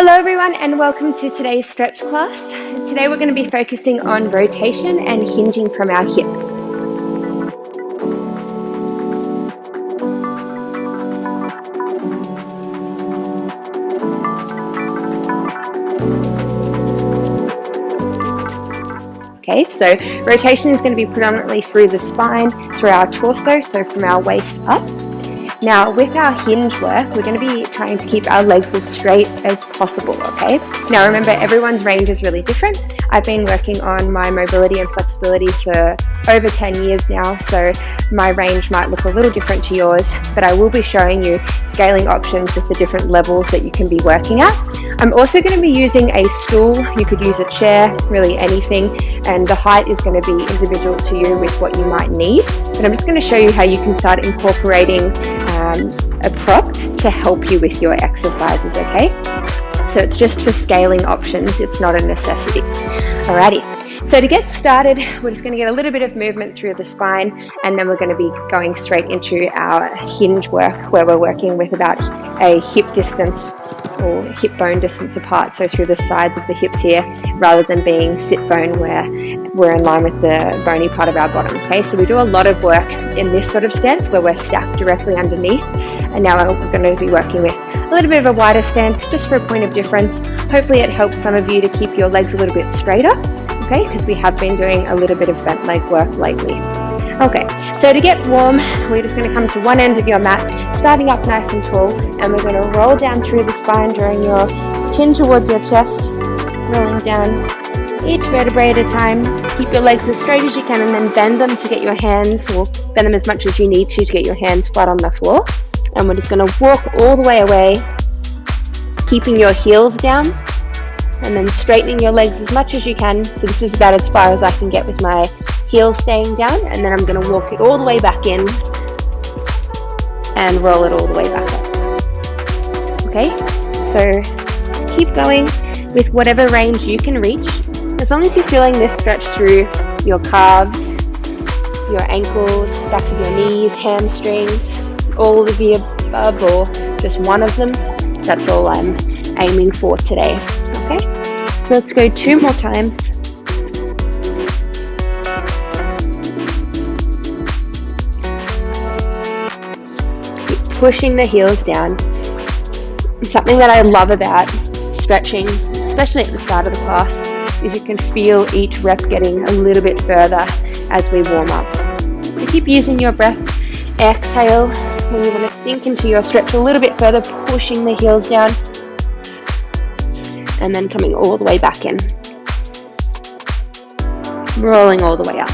Hello everyone and welcome to today's stretch class. Today we're going to be focusing on rotation and hinging from our hip. Okay, so rotation is going to be predominantly through the spine, through our torso, so from our waist up. Now, with our hinge work, we're going to be trying to keep our legs as straight as possible, okay? Now, remember, everyone's range is really different. I've been working on my mobility and flexibility for over 10 years now, so my range might look a little different to yours, but I will be showing you scaling options with the different levels that you can be working at. I'm also going to be using a stool. You could use a chair, really anything, and the height is going to be individual to you with what you might need. But I'm just going to show you how you can start incorporating a prop to help you with your exercises, okay? So it's just for scaling options, it's not a necessity. Alrighty, so to get started, we're just going to get a little bit of movement through the spine, and then we're going to be going straight into our hinge work, where we're working with about a hip distance or hip bone distance apart, so through the sides of the hips here, rather than being sit bone where we're in line with the bony part of our bottom. Okay, so we do a lot of work in this sort of stance where we're stacked directly underneath, and now we're going to be working with a little bit of a wider stance just for a point of difference. Hopefully it helps some of you to keep your legs a little bit straighter, okay, because we have been doing a little bit of bent leg work lately. Okay, so to get warm, we're just going to come to one end of your mat, starting up nice and tall, and we're going to roll down through the spine, drawing your chin towards your chest, rolling down each vertebrae at a time. Keep your legs as straight as you can, and then bend them to get your hands, or bend them as much as you need to get your hands flat on the floor. And we're just going to walk all the way away, keeping your heels down, and then straightening your legs as much as you can. So this is about as far as I can get with my heels staying down, and then I'm going to walk it all the way back in and roll it all the way back up. Okay, so keep going with whatever range you can reach, as long as you're feeling this stretch through your calves, your ankles, backs of your knees, hamstrings, all of the above or just one of them. That's all I'm aiming for today. Okay, so let's go 2 more times. Keep pushing the heels down. Something that I love about stretching, especially at the start of the class, is you can feel each rep getting a little bit further as we warm up. So keep using your breath. Exhale when you want to sink into your stretch a little bit further, pushing the heels down, and then coming all the way back in, rolling all the way up.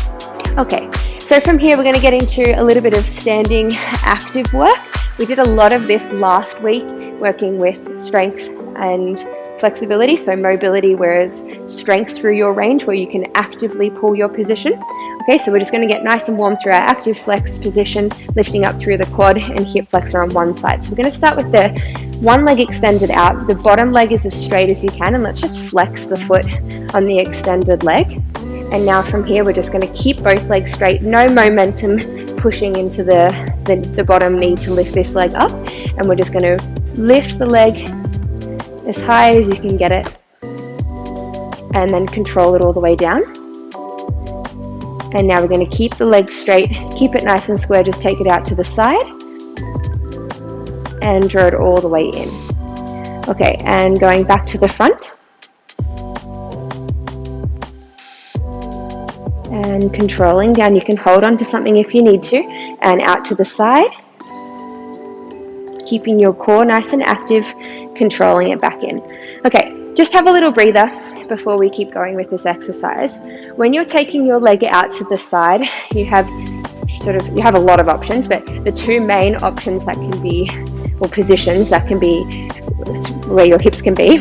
Okay, so from here we're going to get into a little bit of standing active work. We did a lot of this last week, working with strength and flexibility, so mobility, whereas strength through your range, where you can actively pull your position. Okay, so we're just going to get nice and warm through our active flex position, lifting up through the quad and hip flexor on one side. So we're going to start with the one leg extended out. The bottom leg is as straight as you can, and let's just flex the foot on the extended leg. And now from here, we're just going to keep both legs straight, no momentum pushing into the bottom knee to lift this leg up. And we're just going to lift the leg as high as you can get it, and then control it all the way down. And now we're going to keep the leg straight, keep it nice and square, just take it out to the side and draw it all the way in. Okay, and going back to the front and controlling down. You can hold on to something if you need to, and out to the side, keeping your core nice and active, controlling it back in. Okay, just have a little breather before we keep going with this exercise. When you're taking your leg out to the side, you have a lot of options, but the 2 main options that can be, or positions that can be where your hips can be,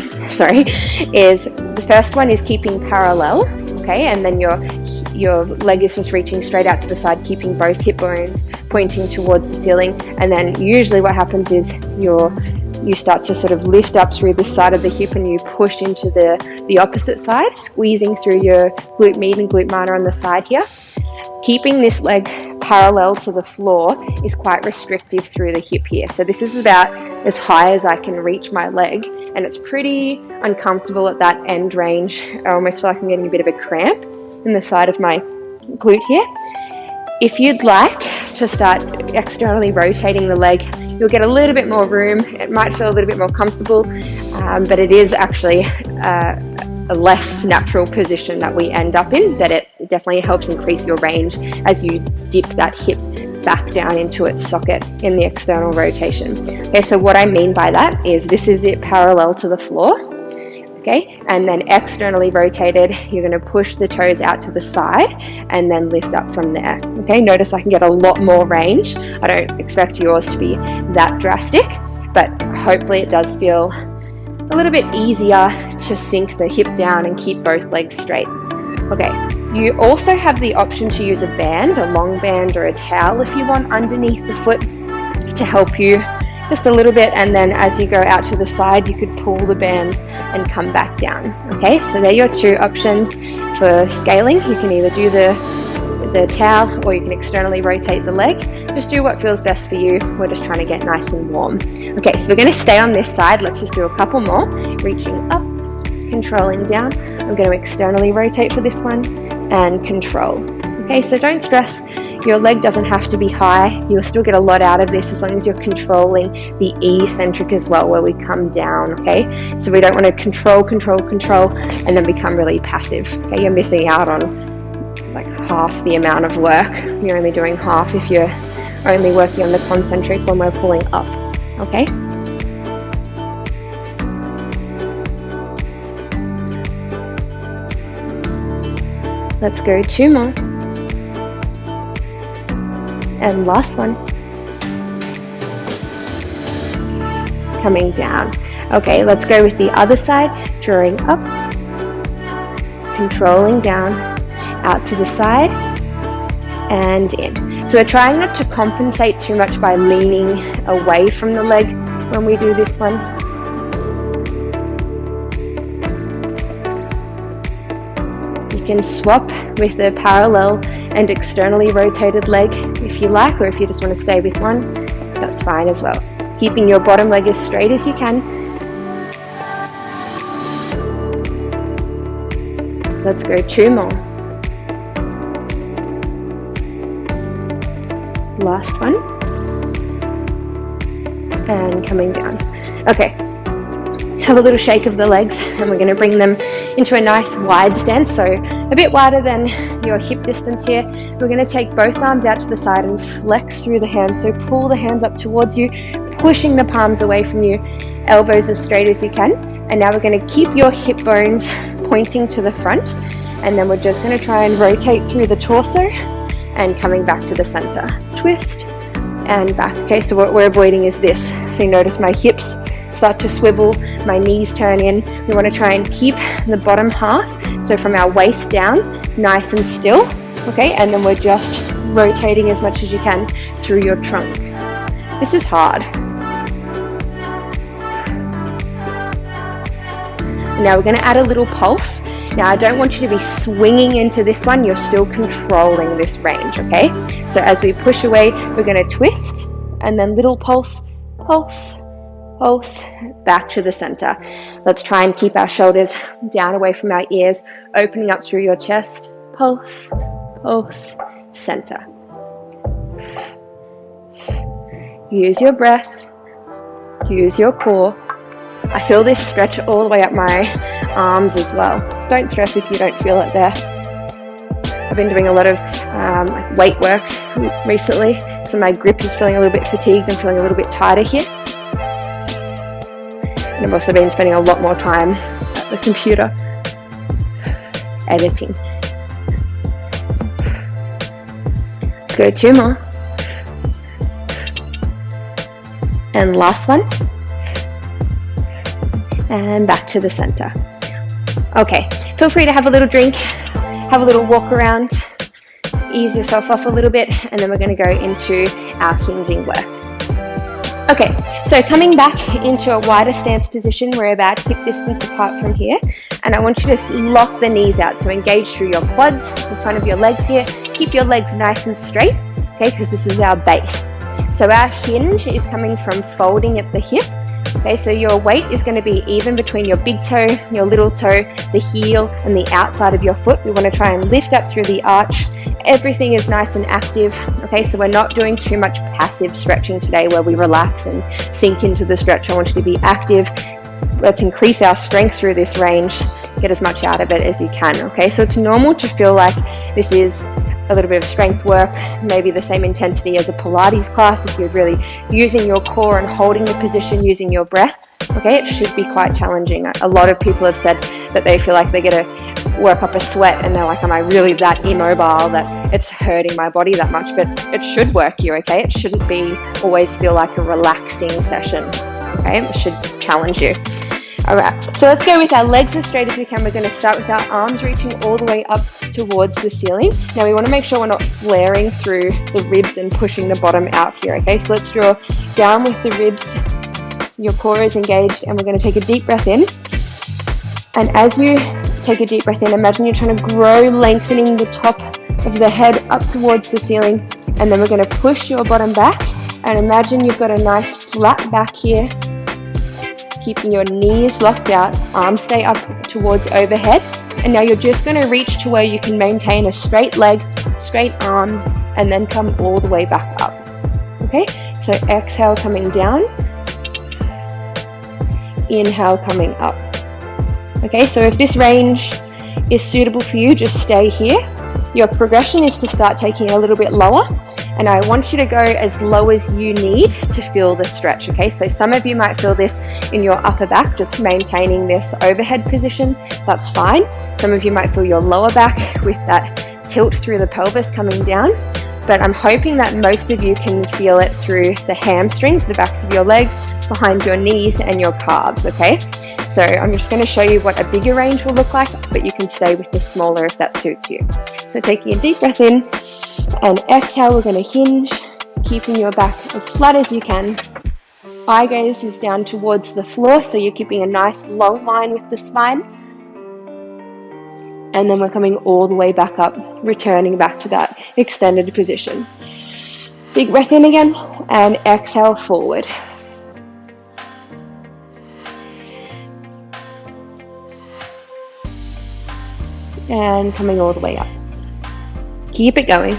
is the first one is keeping parallel, okay, and then your leg is just reaching straight out to the side, keeping both hip bones pointing towards the ceiling. And then usually what happens is you start to sort of lift up through the side of the hip, and you push into the opposite side, squeezing through your glute med and glute minor on the side here. Keeping this leg parallel to the floor is quite restrictive through the hip here. So this is about as high as I can reach my leg, and it's pretty uncomfortable at that end range. I almost feel like I'm getting a bit of a cramp in the side of my glute here. If you'd like to start externally rotating the leg, you'll get a little bit more room. It might feel a little bit more comfortable, but it is actually a less natural position that we end up in, but it definitely helps increase your range as you dip that hip back down into its socket in the external rotation. Okay, so what I mean by that is this is it parallel to the floor, okay, and then externally rotated, you're going to push the toes out to the side and then lift up from there. Okay, notice I can get a lot more range. I don't expect yours to be that drastic, but hopefully it does feel a little bit easier to sink the hip down and keep both legs straight. Okay, you also have the option to use a band, a long band or a towel if you want underneath the foot to help you just a little bit, and then as you go out to the side you could pull the band and come back down. Okay, so they're your two options for scaling. You can either do the towel or you can externally rotate the leg. Just do what feels best for you. We're just trying to get nice and warm. Okay, so we're going to stay on this side. Let's just do a couple more. Reaching up, controlling down. I'm going to externally rotate for this one and control. Okay, so don't stress. Your leg doesn't have to be high. You'll still get a lot out of this as long as you're controlling the eccentric as well, where we come down, okay? So we don't want to control, and then become really passive. Okay, you're missing out on like half the amount of work. You're only doing half if you're only working on the concentric when we're pulling up, okay? Let's go 2 more. And last one. Coming down. Okay, let's go with the other side. Drawing up, controlling down, out to the side, and in. So we're trying not to compensate too much by leaning away from the leg when we do this one. You can swap with the parallel and externally rotated leg if you like, or if you just want to stay with one, that's fine as well. Keeping your bottom leg as straight as you can. Let's go 2 more. Last one. And coming down. Okay, have a little shake of the legs and we're going to bring them into a nice wide stance, so a bit wider than your hip distance here. We're going to take both arms out to the side and flex through the hands, so pull the hands up towards you, pushing the palms away from you, elbows as straight as you can. And now we're going to keep your hip bones pointing to the front, and then we're just going to try and rotate through the torso and coming back to the center. Twist and back. Okay, so what we're avoiding is this. So you notice my hips start to swivel, my knees turn in. We want to try and keep the bottom half, so from our waist down, nice and still, okay, and then we're just rotating as much as you can through your trunk. This is hard. Now we're going to add a little pulse. Now I don't want you to be swinging into this one, you're still controlling this range, okay? So as we push away, we're going to twist, and then little pulse, pulse, pulse, back to the center. Let's try and keep our shoulders down away from our ears, opening up through your chest. Pulse, pulse, center. Use your breath, use your core. I feel this stretch all the way up my arms as well. Don't stress if you don't feel it there. I've been doing a lot of weight work recently, so my grip is feeling a little bit fatigued. I'm feeling a little bit tighter here. And I've also been spending a lot more time at the computer editing. Let's go 2 more. And last one. And back to the center. Okay, feel free to have a little drink, have a little walk around, ease yourself off a little bit, and then we're going to go into our hinging work. Okay, so coming back into a wider stance position, we're about hip distance apart from here, and I want you to lock the knees out, so engage through your quads, the front of your legs here, keep your legs nice and straight, okay, because this is our base. So our hinge is coming from folding at the hip. Okay, so your weight is going to be even between your big toe, your little toe, the heel, and the outside of your foot. We want to try and lift up through the arch. Everything is nice and active. Okay, so we're not doing too much passive stretching today where we relax and sink into the stretch. I want you to be active. Let's increase our strength through this range. Get as much out of it as you can. Okay, so it's normal to feel like this is a little bit of strength work, maybe the same intensity as a Pilates class if you're really using your core and holding the position using your breath. Okay, it should be quite challenging. A lot of people have said that they feel like they get to work up a sweat and they're like, am I really that immobile that it's hurting my body that much? But it should work you, okay? It shouldn't be always feel like a relaxing session, okay? It should challenge you. All right, so let's go with our legs as straight as we can. We're going to start with our arms reaching all the way up towards the ceiling. Now we want to make sure we're not flaring through the ribs and pushing the bottom out here, okay? So let's draw down with the ribs. Your core is engaged, and we're going to take a deep breath in. And as you take a deep breath in, imagine you're trying to grow, lengthening the top of the head up towards the ceiling. And then we're going to push your bottom back, and imagine you've got a nice flat back here. Keeping your knees locked out, arms stay up towards overhead. And now you're just going to reach to where you can maintain a straight leg, straight arms, and then come all the way back up. Okay, so exhale coming down, inhale coming up. Okay, so if this range is suitable for you, just stay here. Your progression is to start taking a little bit lower. And I want you to go as low as you need to feel the stretch, okay? So some of you might feel this in your upper back, just maintaining this overhead position. That's fine. Some of you might feel your lower back with that tilt through the pelvis coming down. But I'm hoping that most of you can feel it through the hamstrings, the backs of your legs, behind your knees and your calves, okay? So I'm just going to show you what a bigger range will look like, but you can stay with the smaller if that suits you. So taking a deep breath in, and exhale, we're going to hinge, keeping your back as flat as you can. Eye gaze is down towards the floor, so you're keeping a nice long line with the spine. And then we're coming all the way back up, returning back to that extended position. Big breath in again, and exhale forward. And coming all the way up. Keep it going.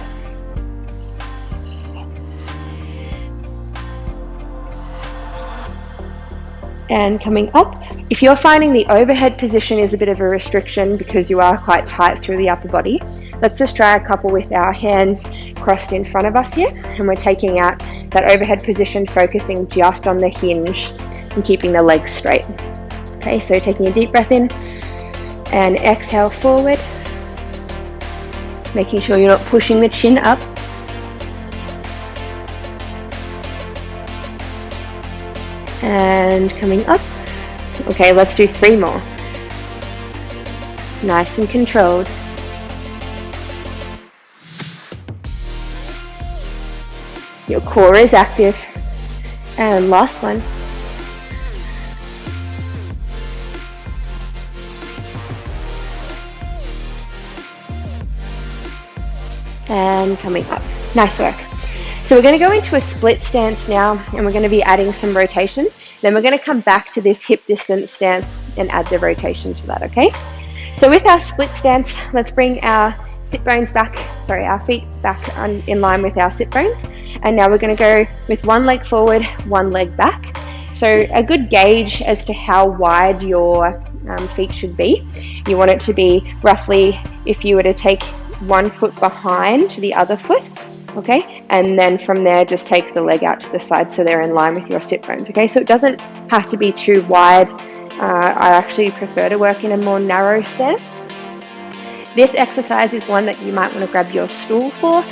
And coming up. If you're finding the overhead position is a bit of a restriction because you are quite tight through the upper body, let's just try a couple with our hands crossed in front of us here, and we're taking out that overhead position, focusing just on the hinge and keeping the legs straight. Okay, so taking a deep breath in and exhale forward, making sure you're not pushing the chin up. And coming up. Okay, let's do 3 more. Nice and controlled. Your core is active. And last one. And coming up. Nice work. So we're going to go into a split stance now, and we're going to be adding some rotation. Then we're going to come back to this hip distance stance and add the rotation to that, okay? So with our split stance, let's bring our our feet back in line with our sit bones. And now we're going to go with one leg forward, one leg back. So a good gauge as to how wide your feet should be. You want it to be roughly, if you were to take 1 foot behind the other foot, okay, and then from there just take the leg out to the side so they're in line with your sit bones, okay? So it doesn't have to be too wide. I actually prefer to work in a more narrow stance. This exercise is one that you might want to grab your stool for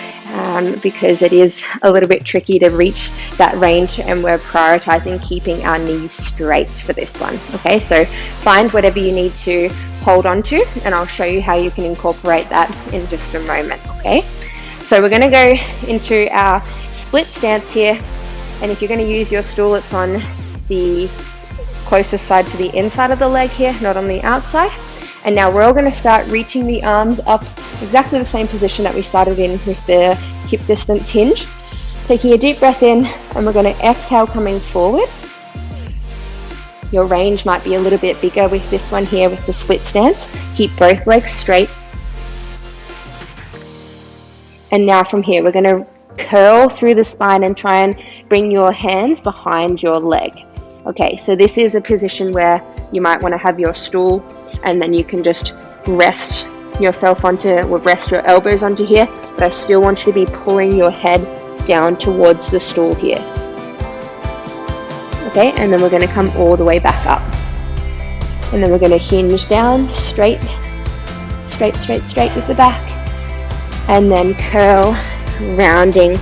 because it is a little bit tricky to reach that range, and we're prioritizing keeping our knees straight for this one, okay? So find whatever you need to hold on to, and I'll show you how you can incorporate that in just a moment, okay? So we're going to go into our split stance here, and if you're going to use your stool, it's on the closest side to the inside of the leg here, not on the outside. And now we're all going to start reaching the arms up, exactly the same position that we started in with the hip distance hinge. Taking a deep breath in, and we're going to exhale coming forward. Your range might be a little bit bigger with this one here with the split stance. Keep both legs straight. And now from here, we're going to curl through the spine and try and bring your hands behind your leg. Okay, so this is a position where you might want to have your stool, and then you can just rest yourself onto, or rest your elbows onto here, but I still want you to be pulling your head down towards the stool here. Okay, and then we're going to come all the way back up. And then we're going to hinge down, straight with the back. And then curl, rounding,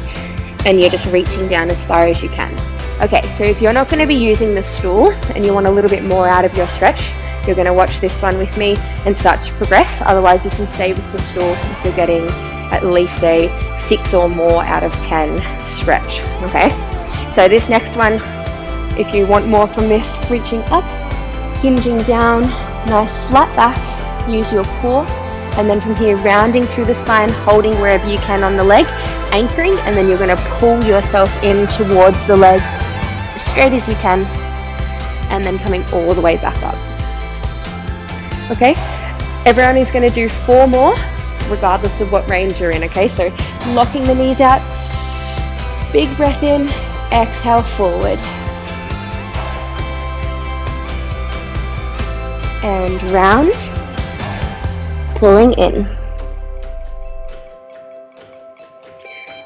and you're just reaching down as far as you can. Okay, so if you're not going to be using the stool and you want a little bit more out of your stretch, you're going to watch this one with me and start to progress. Otherwise, you can stay with the stool if you're getting at least a 6 or more out of 10 stretch. Okay, so this next one, if you want more from this, reaching up, hinging down, nice flat back, use your core, and then from here rounding through the spine, holding wherever you can on the leg, anchoring, and then you're going to pull yourself in towards the leg as straight as you can, and then coming all the way back up. Okay, everyone is going to do 4 more regardless of what range you're in. Okay, so locking the knees out, big breath in, exhale forward. And round, pulling in.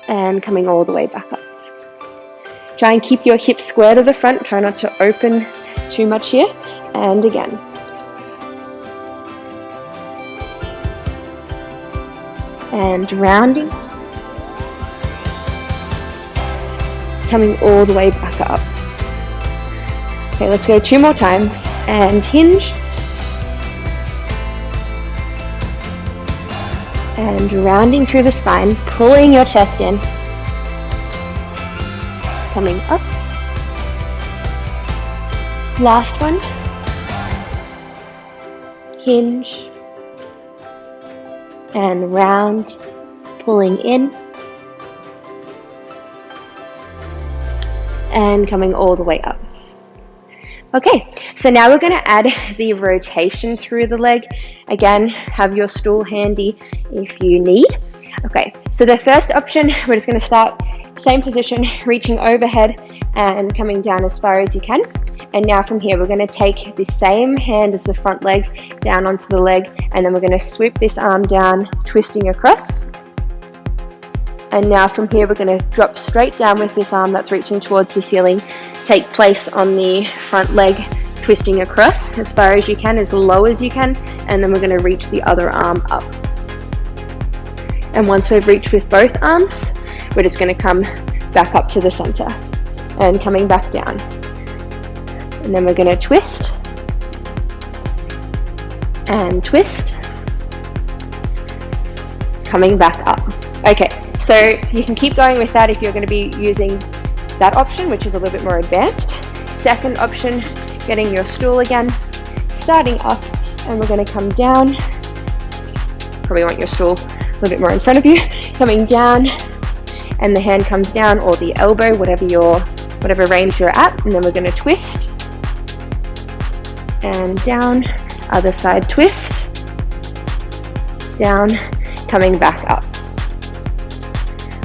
And coming all the way back up. Try and keep your hips square to the front, try not to open too much here. And again. And rounding. Coming all the way back up. Okay, let's go 2 more times. And hinge. And rounding through the spine, pulling your chest in. Coming up. Last one. Hinge. And round, pulling in. And coming all the way up. Okay, so now we're going to add the rotation through the leg. Again, have your stool handy if you need. Okay, so the first option, we're just going to start same position, reaching overhead and coming down as far as you can. And now from here, we're going to take the same hand as the front leg down onto the leg, and then we're going to swoop this arm down, twisting across. And now from here, we're going to drop straight down with this arm that's reaching towards the ceiling. Take place on the front leg, twisting across as far as you can, as low as you can, and then we're going to reach the other arm up. And once we've reached with both arms, we're just going to come back up to the center and coming back down. And then we're going to twist and twist, coming back up. Okay, so you can keep going with that if you're going to be using that option, which is a little bit more advanced. Second option, getting your stool again, starting up, and we're going to come down. Probably want your stool a little bit more in front of you. Coming down, and the hand comes down, or the elbow, whatever range you're at, and then we're going to twist and down, other side twist, down, coming back up.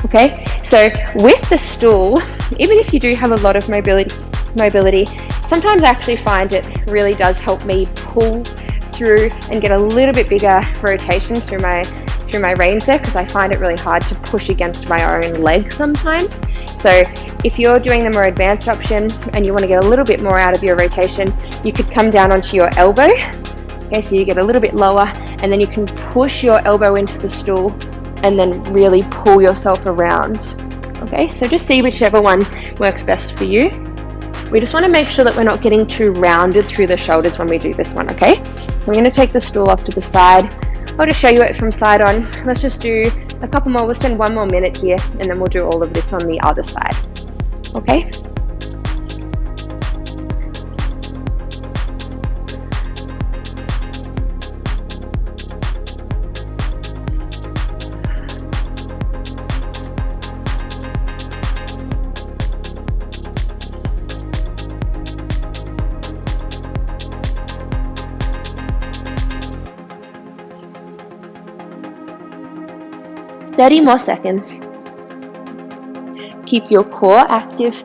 Okay, so with the stool, even if you do have a lot of mobility, sometimes I actually find it really does help me pull through and get a little bit bigger rotation through my range there, because I find it really hard to push against my own leg sometimes. So if you're doing the more advanced option and you want to get a little bit more out of your rotation, you could come down onto your elbow. Okay, so you get a little bit lower, and then you can push your elbow into the stool and then really pull yourself around. Okay, so just see whichever one works best for you. We just want to make sure that we're not getting too rounded through the shoulders when we do this one, okay? So I'm going to take the stool off to the side. I'll just show you it from side on. Let's just do a couple more. We'll spend 1 more minute here, and then we'll do all of this on the other side, okay? 30 more seconds. Keep your core active.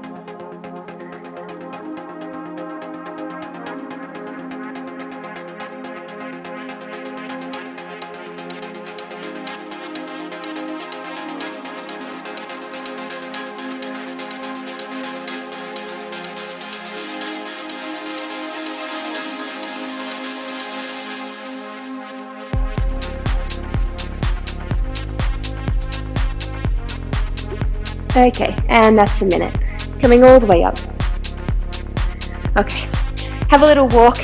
Okay, and that's a minute. Coming all the way up. Okay, have a little walk,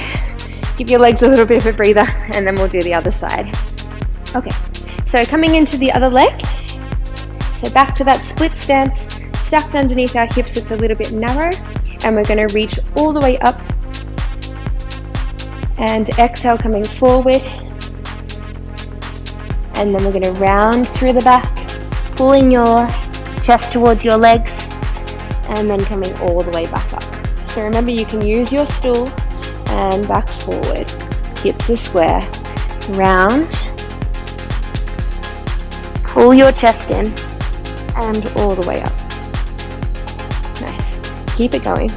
give your legs a little bit of a breather, and then we'll do the other side. Okay, so coming into the other leg, so back to that split stance, stacked underneath our hips, it's a little bit narrow, and we're going to reach all the way up, and exhale coming forward, and then we're going to round through the back, pulling your chest towards your legs, and then coming all the way back up. So remember, you can use your stool and back forward. Hips are square. Round. Pull your chest in and all the way up. Nice. Keep it going.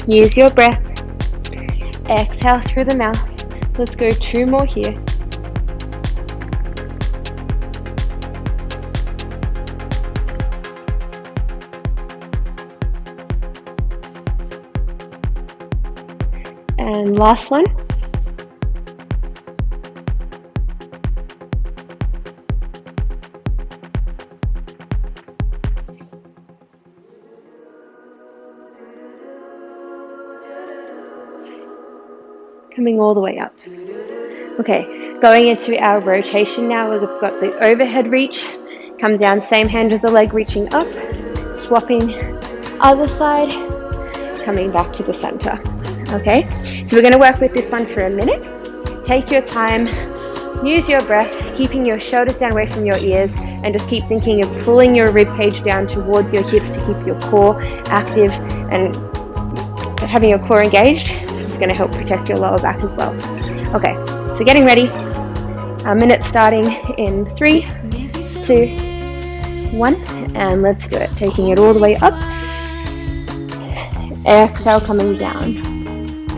Use your breath. Exhale through the mouth. Let's go 2 more here. And last one. Coming all the way up. Okay, going into our rotation now. We've got the overhead reach. Come down, same hand as the leg reaching up. Swapping other side. Coming back to the center. Okay, so we're going to work with this one for a minute. Take your time. Use your breath, keeping your shoulders down away from your ears, and just keep thinking of pulling your rib cage down towards your hips to keep your core active, and having your core engaged is going to help protect your lower back as well. Okay, so getting ready. A minute starting in 3, 2, 1, and let's do it. Taking it all the way up. Exhale, coming down.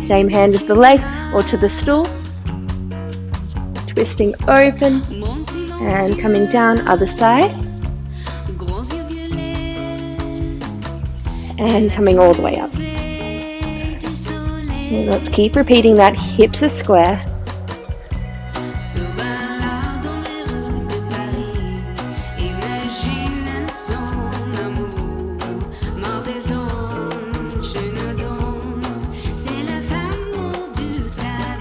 Same hand as the leg or to the stool. Twisting open and coming down, other side. And coming all the way up. And let's keep repeating that. Hips are square.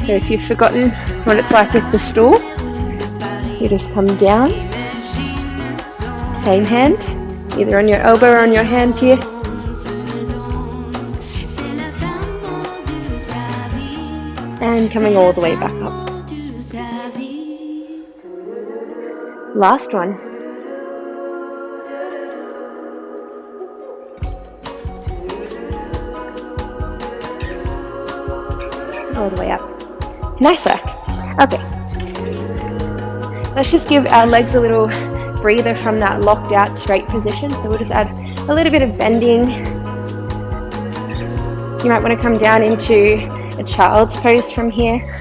So if you've forgotten what it's like with the stool, you just come down, same hand, either on your elbow or on your hand here. And coming all the way back up. Last one. All the way up. Nice work. Okay. Let's just give our legs a little breather from that locked out straight position. So we'll just add a little bit of bending. You might want to come down into a child's pose from here.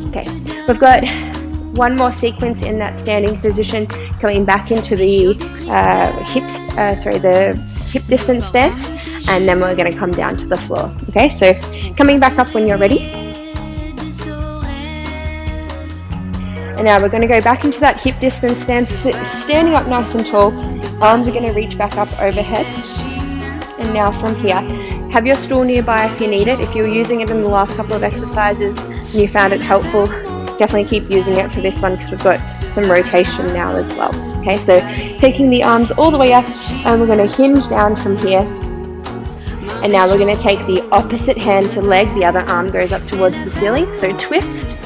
Okay, we've got one more sequence in that standing position, coming back into the the hip distance stance, and then we're going to come down to the floor. Okay, so coming back up when you're ready. And now we're going to go back into that hip distance stance, standing up nice and tall. Arms are going to reach back up overhead. And now from here, Have your stool nearby if you need it. If you were using it in the last couple of exercises and you found it helpful, definitely keep using it for this one because we've got some rotation now as well. Okay, so taking the arms all the way up, and we're going to hinge down from here. And now we're going to take the opposite hand to leg, the other arm goes up towards the ceiling, so twist.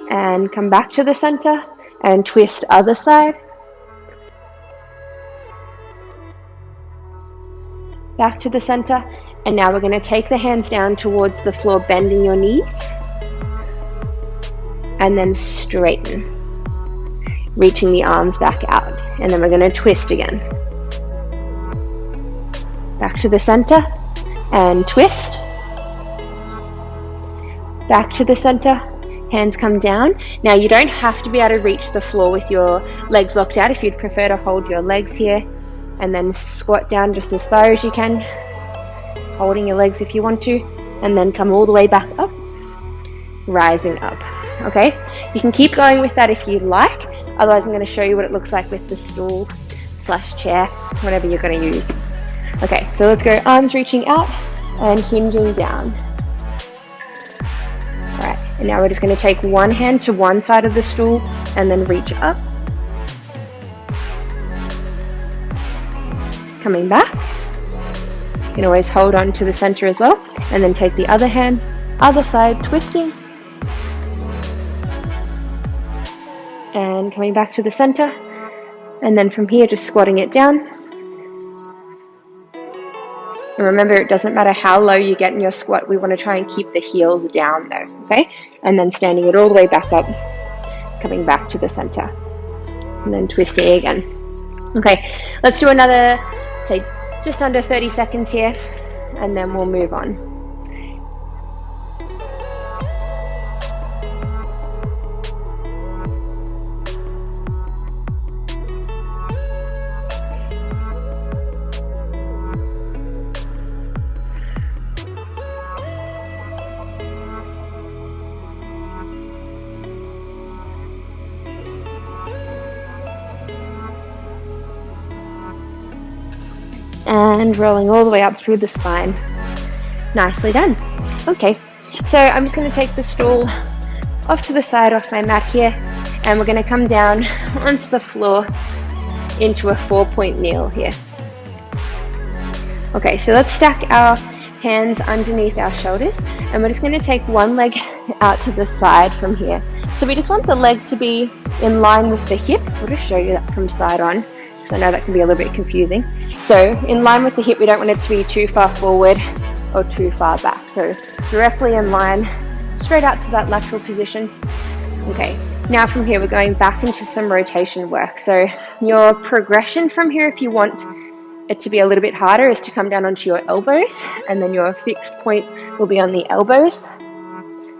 And come back to the center and twist other side. Back to the center, and now we're going to take the hands down towards the floor, bending your knees, and then straighten, reaching the arms back out, and then we're going to twist again. Back to the center, and twist. Back to the center, hands come down. Now you don't have to be able to reach the floor with your legs locked out. If you'd prefer to hold your legs here, and then squat down just as far as you can, holding your legs if you want to, and then come all the way back up, rising up. Okay, you can keep going with that if you'd like, otherwise I'm going to show you what it looks like with the stool / chair, whatever you're going to use. Okay, so let's go arms reaching out and hinging down. Alright, and now we're just going to take one hand to one side of the stool and then reach up. Coming back. You can always hold on to the center as well, and then take the other hand, other side, twisting. And coming back to the center, and then from here just squatting it down. And remember, it doesn't matter how low you get in your squat, we want to try and keep the heels down though, okay? And then standing it all the way back up, coming back to the center, and then twisting again. Okay, let's do another, say, just under 30 seconds here, and then we'll move on. And rolling all the way up through the spine. Nicely done. Okay, so I'm just going to take the stool off to the side off my mat here, and we're going to come down onto the floor into a 4-point kneel here. Okay, so let's stack our hands underneath our shoulders, and we're just going to take one leg out to the side from here. So we just want the leg to be in line with the hip. I'll just show you that from side on, because I know that can be a little bit confusing. So in line with the hip, we don't want it to be too far forward or too far back. So directly in line, straight out to that lateral position. Okay, now from here we're going back into some rotation work. So your progression from here, if you want it to be a little bit harder, is to come down onto your elbows, and then your fixed point will be on the elbows.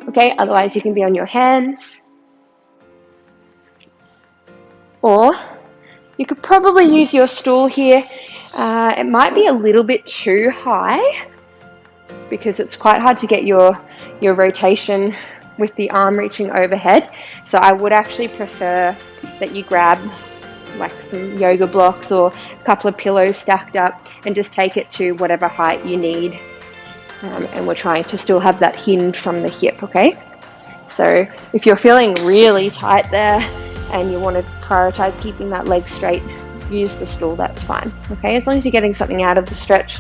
Okay, otherwise you can be on your hands, or you could probably use your stool here. It might be a little bit too high because it's quite hard to get your rotation with the arm reaching overhead. So I would actually prefer that you grab like some yoga blocks or a couple of pillows stacked up and just take it to whatever height you need. And we're trying to still have that hinge from the hip, okay? So if you're feeling really tight there and you want to prioritize keeping that leg straight, use the stool, that's fine. Okay, as long as you're getting something out of the stretch,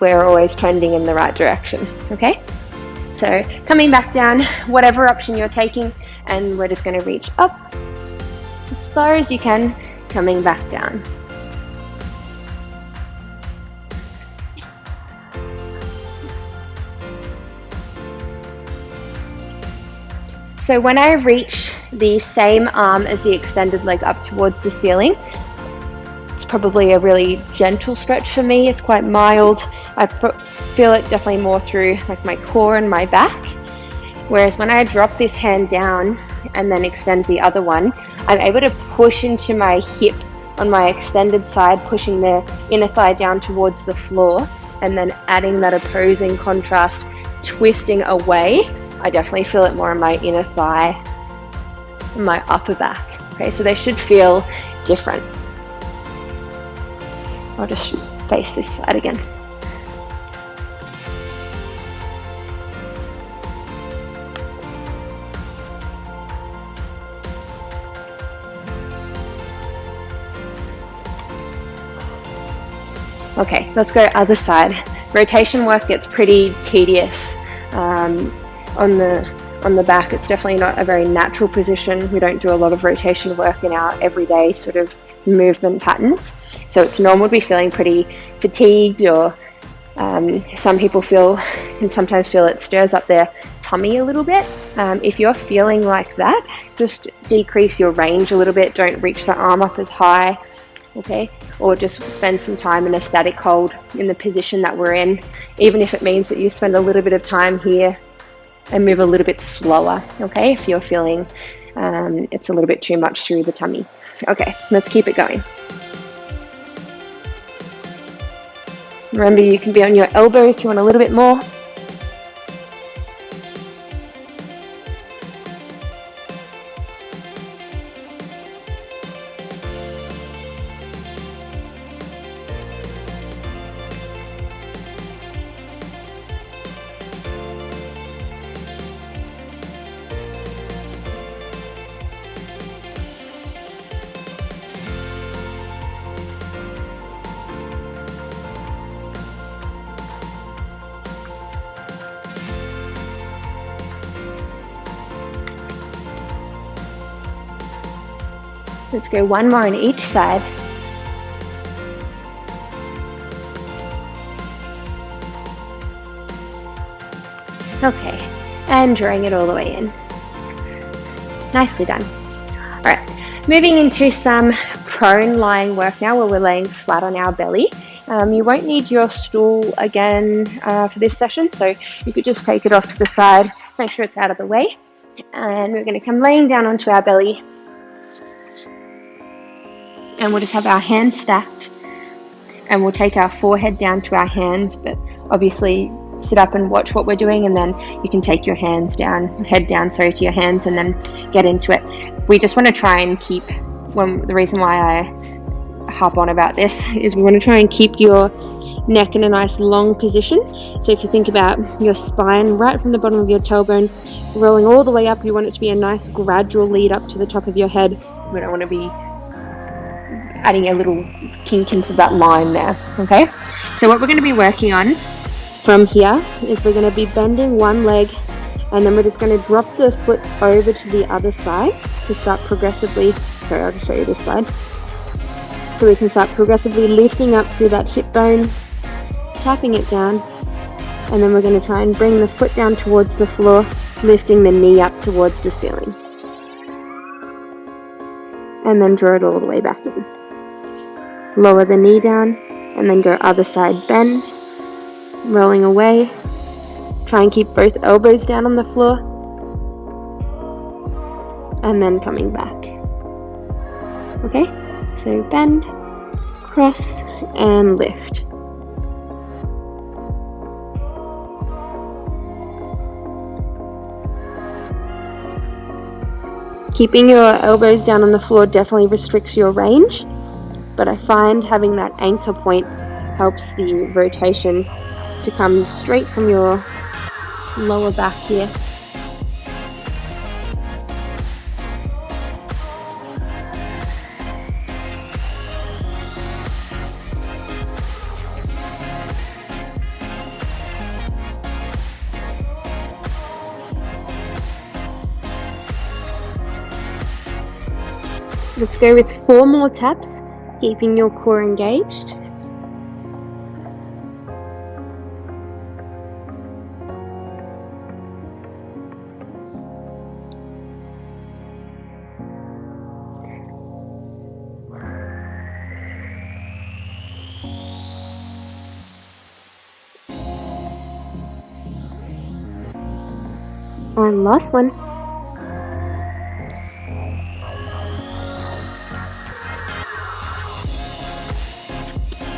we're always trending in the right direction. Okay, so coming back down, whatever option you're taking, and we're just going to reach up as far as you can, coming back down. So when I reach the same arm as the extended leg up towards the ceiling, it's probably a really gentle stretch for me. It's quite mild. I feel it definitely more through like my core and my back. Whereas when I drop this hand down and then extend the other one, I'm able to push into my hip on my extended side, pushing the inner thigh down towards the floor, and then adding that opposing contrast, twisting away. I definitely feel it more in my inner thigh and my upper back. Okay, so they should feel different. I'll just face this side again. Okay, let's go other side. Rotation work gets pretty tedious on the back. It's definitely not a very natural position. We don't do a lot of rotation work in our everyday sort of movement patterns. So it's normal to be feeling pretty fatigued, or some people can sometimes feel it stirs up their tummy a little bit. If you're feeling like that, just decrease your range a little bit. Don't reach the arm up as high, okay? Or just spend some time in a static hold in the position that we're in, even if it means that you spend a little bit of time here and move a little bit slower, okay? If you're feeling it's a little bit too much through the tummy. Okay, let's keep it going. Remember, you can be on your elbow if you want a little bit more. Let's go one more on each side. Okay, and drawing it all the way in. Nicely done. All right, moving into some prone lying work now, where we're laying flat on our belly. You won't need your stool again for this session, so you could just take it off to the side, make sure it's out of the way. And we're going to come laying down onto our belly. And we'll just have our hands stacked, and we'll take our forehead down to our hands, but obviously sit up and watch what we're doing, and then you can take your head down to your hands and then get into it. We just want to try and keep, the reason why I harp on about this is we want to try and keep your neck in a nice long position. So if you think about your spine right from the bottom of your tailbone rolling all the way up, you want it to be a nice gradual lead up to the top of your head. We don't want to be adding a little kink into that line there, okay? So what we're going to be working on from here is we're going to be bending one leg, and then we're just going to drop the foot over to the other side to start progressively, I'll just show you this side. So we can start progressively lifting up through that hip bone, tapping it down, and then we're going to try and bring the foot down towards the floor, lifting the knee up towards the ceiling. And then draw it all the way back in. Lower the knee down, and then go other side bend, rolling away. Try and keep both elbows down on the floor, and then coming back. Okay, so bend, cross, and lift. Keeping your elbows down on the floor definitely restricts your range, but I find having that anchor point helps the rotation to come straight from your lower back here. Let's go with 4 more taps, keeping your core engaged. And last one.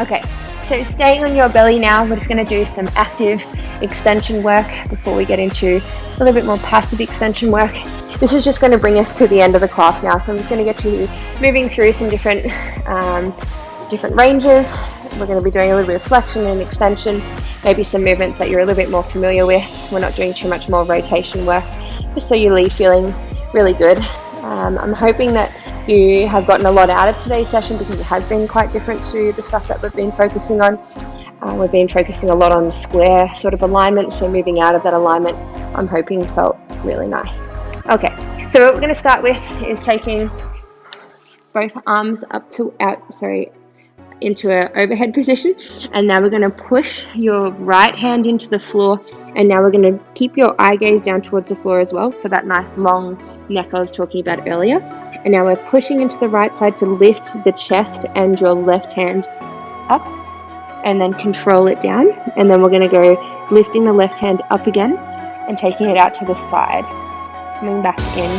Okay, so staying on your belly now, we're just going to do some active extension work before we get into a little bit more passive extension work. This is just going to bring us to the end of the class now, so I'm just going to get you moving through some different ranges We're going to be doing a little bit of flexion and extension, maybe some movements that you're a little bit more familiar with. We're not doing too much more rotation work, just so you leave feeling really good. I'm hoping that you have gotten a lot out of today's session, because it has been quite different to the stuff that we've been focusing on. We've been focusing a lot on square sort of alignment, so moving out of that alignment, I'm hoping felt really nice. Okay, so what we're going to start with is taking both arms into an overhead position, and now we're going to push your right hand into the floor, and now we're going to keep your eye gaze down towards the floor as well for that nice long neck I was talking about earlier. And now we're pushing into the right side to lift the chest and your left hand up, and then control it down, and then we're going to go lifting the left hand up again and taking it out to the side, coming back in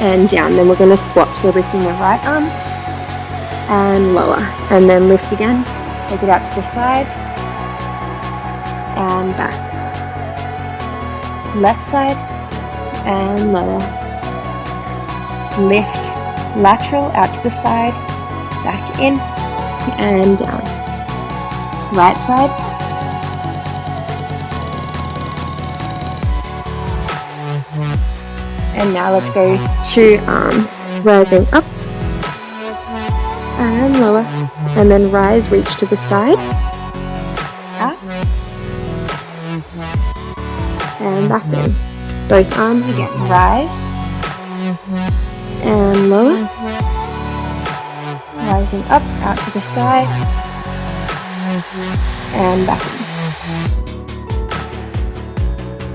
and down. Then we're going to swap, so lifting the right arm and lower, and then lift again, take it out to the side and back, left side and lower, lift lateral out to the side, back in and down, right side and now let's go 2 arms, rising up and lower, and then rise, reach to the side, up, and back in. Both arms again, rise, and lower, rising up, out to the side, and back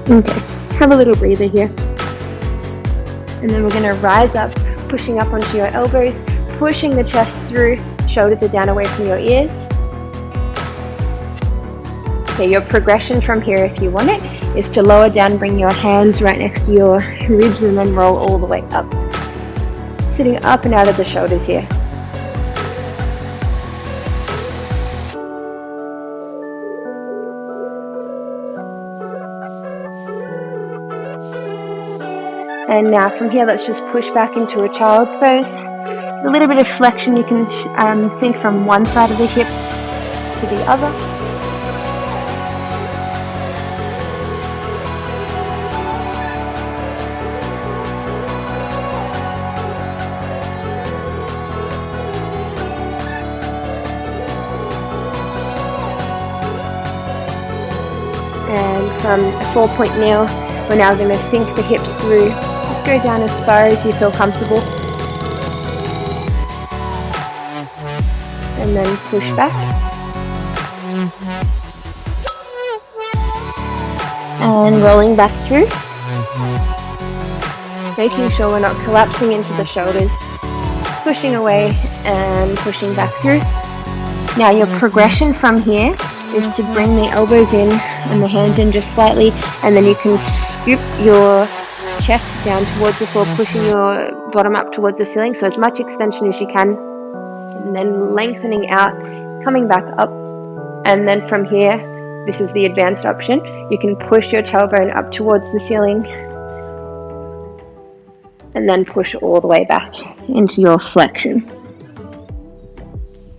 in. Okay, have a little breather here. And then we're going to rise up, pushing up onto your elbows, pushing the chest through, shoulders are down away from your ears. Okay, your progression from here, if you want it, is to lower down, bring your hands right next to your ribs, and then roll all the way up. Sitting up and out of the shoulders here. And now from here, let's just push back into a child's pose. A little bit of flexion, you can sink from one side of the hip to the other. And from a 4-point kneel, we're now going to sink the hips through. Just go down as far as you feel comfortable. And then push back. And rolling back through. Making sure we're not collapsing into the shoulders. Pushing away and pushing back through. Now your progression from here is to bring the elbows in and the hands in just slightly, and then you can scoop your chest down towards the floor, pushing your bottom up towards the ceiling, so as much extension as you can. And then lengthening out, coming back up, and then from here, this is the advanced option, you can push your tailbone up towards the ceiling and then push all the way back into your flexion.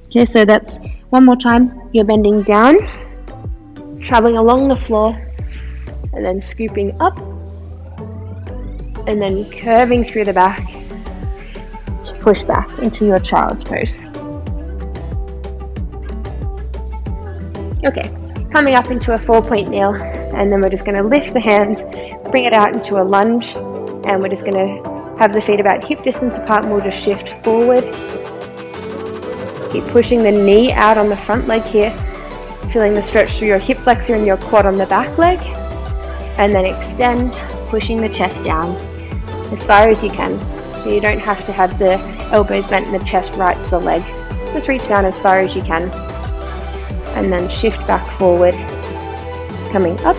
Okay, so that's one more time. You're bending down, traveling along the floor, and then scooping up, and then curving through the back to push back into your child's pose. Okay, coming up into a 4-point kneel, and then we're just going to lift the hands, bring it out into a lunge, and we're just going to have the feet about hip distance apart, and we'll just shift forward. Keep pushing the knee out on the front leg here, feeling the stretch through your hip flexor and your quad on the back leg, and then extend, pushing the chest down as far as you can, so you don't have to have the elbows bent and the chest right to the leg. Just reach down as far as you can, and then shift back forward, coming up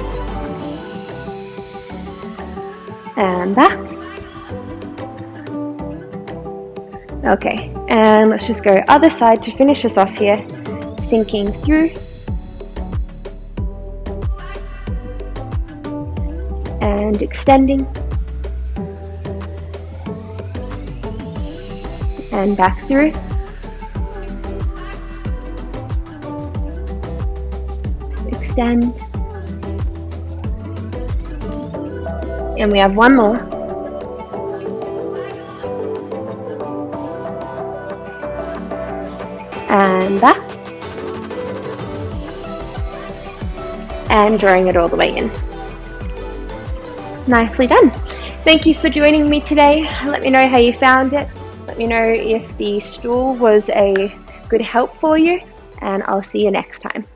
and back. Okay, and let's just go other side to finish us off here, sinking through and extending and back through extend. And we have one more. And back. And drawing it all the way in. Nicely done. Thank you for joining me today. Let me know how you found it. Let me know if the stool was a good help for you, and I'll see you next time.